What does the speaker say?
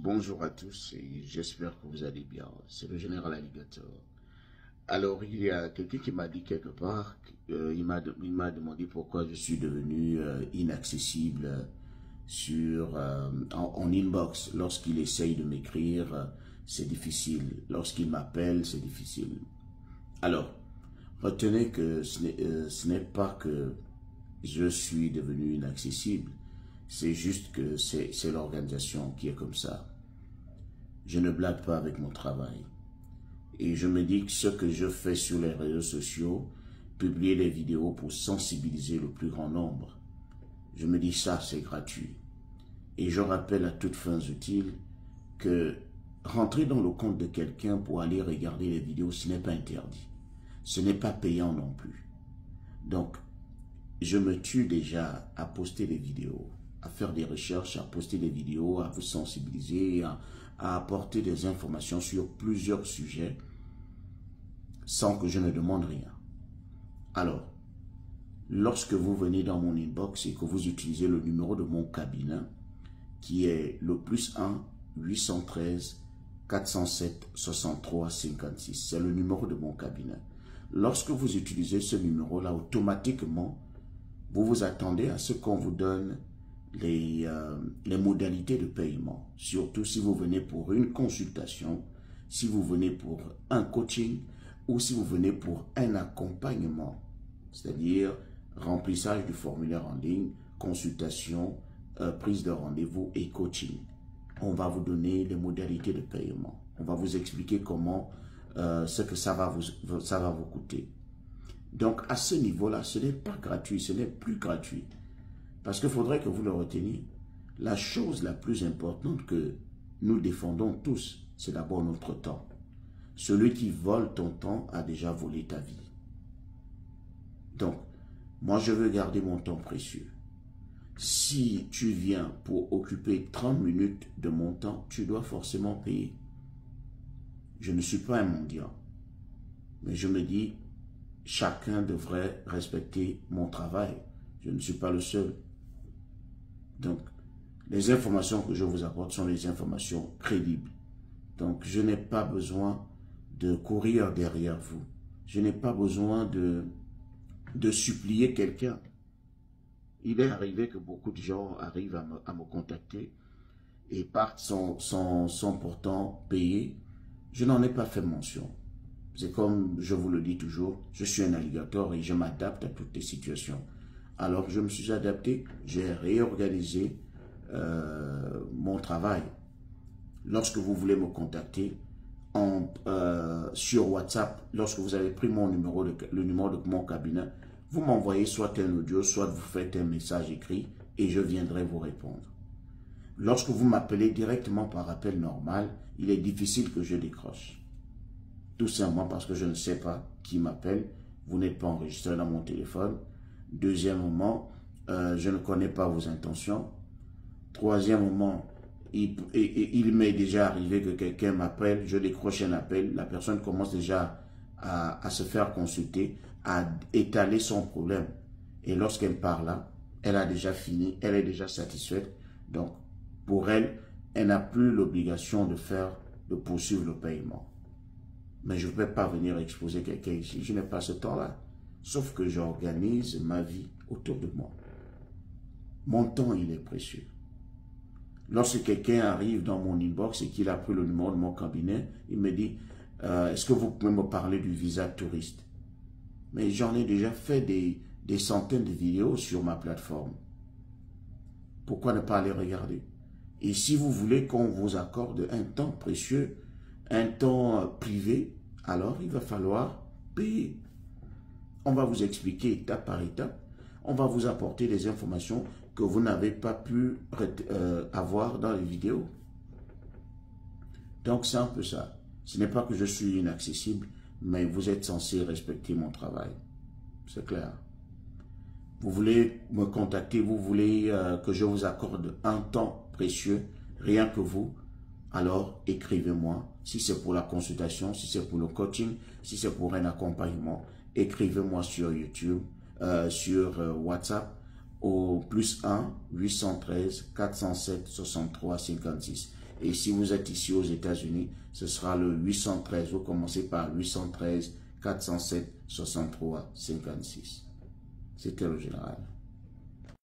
Bonjour à tous et j'espère que vous allez bien. C'est le général Alligator. Alors, il y a quelqu'un qui m'a dit quelque part, il m'a demandé pourquoi je suis devenu inaccessible en inbox. Lorsqu'il essaye de m'écrire, c'est difficile. Lorsqu'il m'appelle, c'est difficile. Alors, retenez que ce n'est pas que je suis devenu inaccessible. C'est juste que c'est l'organisation qui est comme ça. Je ne blague pas avec mon travail. Et je me dis que ce que je fais sur les réseaux sociaux, publier des vidéos pour sensibiliser le plus grand nombre, je me dis ça, c'est gratuit. Et je rappelle à toutes fins utiles que rentrer dans le compte de quelqu'un pour aller regarder les vidéos, ce n'est pas interdit. Ce n'est pas payant non plus. Donc, je me tue déjà à poster des vidéos, à faire des recherches, à poster des vidéos, à vous sensibiliser, à apporter des informations sur plusieurs sujets sans que je ne demande rien. Alors, lorsque vous venez dans mon inbox et que vous utilisez le numéro de mon cabinet, qui est le +1 813 407 63 56, c'est le numéro de mon cabinet. Lorsque vous utilisez ce numéro-là, automatiquement, vous vous attendez à ce qu'on vous donne les modalités de paiement. Surtout si vous venez pour une consultation, si vous venez pour un coaching ou si vous venez pour un accompagnement, c'est-à-dire remplissage du formulaire en ligne, consultation, prise de rendez-vous et coaching. On va vous donner les modalités de paiement. On va vous expliquer comment, ce que ça va vous coûter. Donc, à ce niveau-là, ce n'est pas gratuit, ce n'est plus gratuit. Parce qu'il faudrait que vous le reteniez. La chose la plus importante que nous défendons tous, c'est d'abord notre temps. Celui qui vole ton temps a déjà volé ta vie. Donc, moi, je veux garder mon temps précieux. Si tu viens pour occuper 30 minutes de mon temps, tu dois forcément payer. Je ne suis pas un mendiant. Mais je me dis, chacun devrait respecter mon travail. Je ne suis pas le seul. Donc, les informations que je vous apporte sont des informations crédibles. Donc, je n'ai pas besoin de courir derrière vous. Je n'ai pas besoin de supplier quelqu'un. Il est arrivé que beaucoup de gens arrivent à me contacter et partent sans pourtant payer. Je n'en ai pas fait mention. C'est comme je vous le dis toujours, je suis un alligator et je m'adapte à toutes les situations. Alors je me suis adapté, j'ai réorganisé mon travail. Lorsque vous voulez me contacter sur WhatsApp, lorsque vous avez pris mon numéro, le numéro de mon cabinet, vous m'envoyez soit un audio, soit vous faites un message écrit et je viendrai vous répondre. Lorsque vous m'appelez directement par appel normal, il est difficile que je décroche. Tout simplement parce que je ne sais pas qui m'appelle. Vous n'êtes pas enregistré dans mon téléphone. Deuxièmement, je ne connais pas vos intentions. Troisièmement, il m'est déjà arrivé que quelqu'un m'appelle, je décroche un appel, la personne commence déjà à se faire consulter, à étaler son problème. Et lorsqu'elle part là, elle a déjà fini, elle est déjà satisfaite. Donc, pour elle, elle n'a plus l'obligation de poursuivre le paiement. Mais je ne peux pas venir exposer quelqu'un ici. Je n'ai pas ce temps-là. Sauf que j'organise ma vie autour de moi. Mon temps, il est précieux. Lorsque quelqu'un arrive dans mon inbox et qu'il a pris le numéro de mon cabinet, il me dit, est-ce que vous pouvez me parler du visa touriste? Mais j'en ai déjà fait des centaines de vidéos sur ma plateforme. Pourquoi ne pas les regarder? Et si vous voulez qu'on vous accorde un temps précieux, un temps privé, alors il va falloir payer. On va vous expliquer étape par étape. On va vous apporter des informations que vous n'avez pas pu avoir dans les vidéos. Donc c'est un peu ça. Ce n'est pas que je suis inaccessible, mais vous êtes censé respecter mon travail. C'est clair. Vous voulez me contacter, vous voulez que je vous accorde un temps précieux, rien que vous, alors écrivez-moi. Si c'est pour la consultation, si c'est pour le coaching, si c'est pour un accompagnement, écrivez-moi sur YouTube, sur WhatsApp au +1 813 407 63 56. Et si vous êtes ici aux États-Unis, ce sera le 813. Vous commencez par 813 407 63 56. C'était le général.